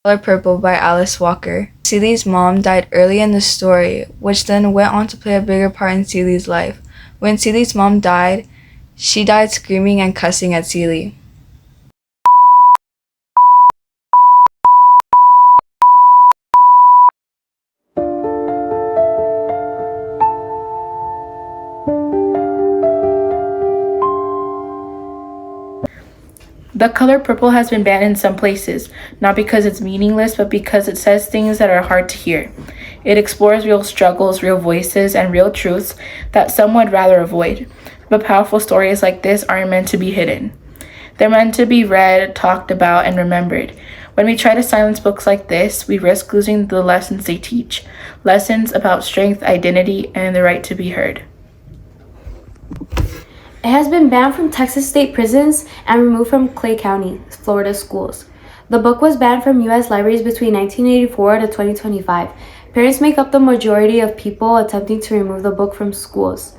Color Purple by Alice Walker. Celie's mom died early in the story, which then went on to play a bigger part in Celie's life. When Celie's mom died, she died screaming and cussing at Celie. The color purple has been banned in some places, not because it's meaningless, but because it says things that are hard to hear. It explores real struggles, real voices, and real truths that some would rather avoid. But powerful stories like this aren't meant to be hidden. They're meant to be read, talked about, and remembered. When we try to silence books like this, we risk losing the lessons they teach. Lessons about strength, identity, and the right to be heard. It has been banned from Texas state prisons and removed from Clay County, Florida schools. The book was banned from U.S. libraries between 1984 to 2025. Parents make up the majority of people attempting to remove the book from schools.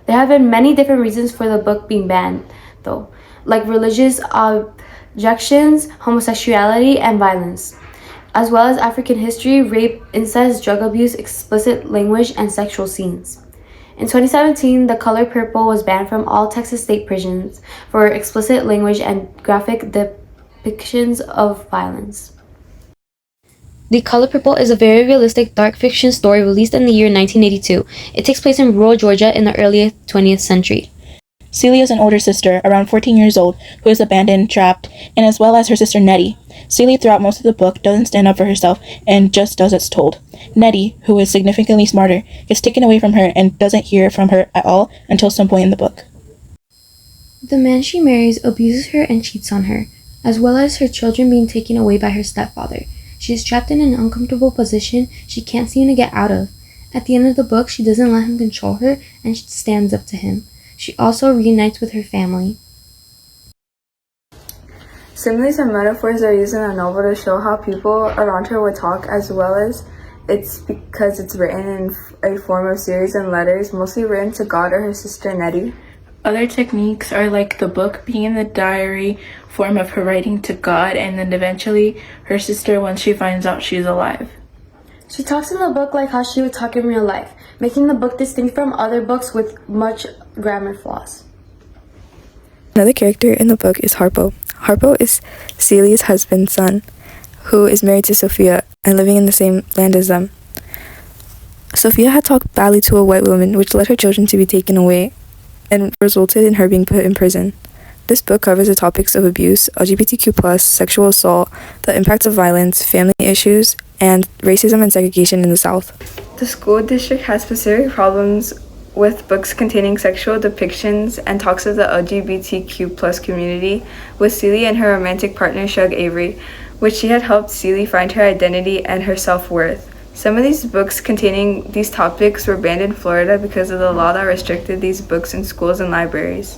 There have been many different reasons for the book being banned, though, like religious objections, homosexuality, and violence, as well as African history, rape, incest, drug abuse, explicit language, and sexual scenes. In 2017, The Color Purple was banned from all Texas state prisons for explicit language and graphic depictions of violence. The Color Purple is a very realistic dark fiction story released in the year 1982. It takes place in rural Georgia in the early 20th century. Celie is an older sister, around 14 years old, who is abandoned, trapped, and as well as her sister Nettie. Celie, throughout most of the book, doesn't stand up for herself and just does as told. Nettie, who is significantly smarter, gets taken away from her and doesn't hear from her at all until some point in the book. The man she marries abuses her and cheats on her, as well as her children being taken away by her stepfather. She is trapped in an uncomfortable position she can't seem to get out of. At the end of the book, she doesn't let him control her and she stands up to him. She also reunites with her family. Similes and metaphors are used in the novel to show how people around her would talk, as well as it's because it's written in a form of series and letters, mostly written to God or her sister Nettie. Other techniques are like the book being in the diary form of her writing to God, and then eventually her sister once she finds out she's alive. She talks in the book like how she would talk in real life, making the book distinct from other books with much grammar flaws. Another character in the book is Harpo. Harpo is Celie's husband's son, who is married to Sophia and living in the same land as them. Sophia had talked badly to a white woman, which led her children to be taken away and resulted in her being put in prison. This book covers the topics of abuse, LGBTQ+, sexual assault, the impacts of violence, family issues, and racism and segregation in the South. The school district has specific problems with books containing sexual depictions and talks of the LGBTQ+ community, with Celie and her romantic partner Shug Avery, which she had helped Celie find her identity and her self-worth. Some of these books containing these topics were banned in Florida because of the law that restricted these books in schools and libraries.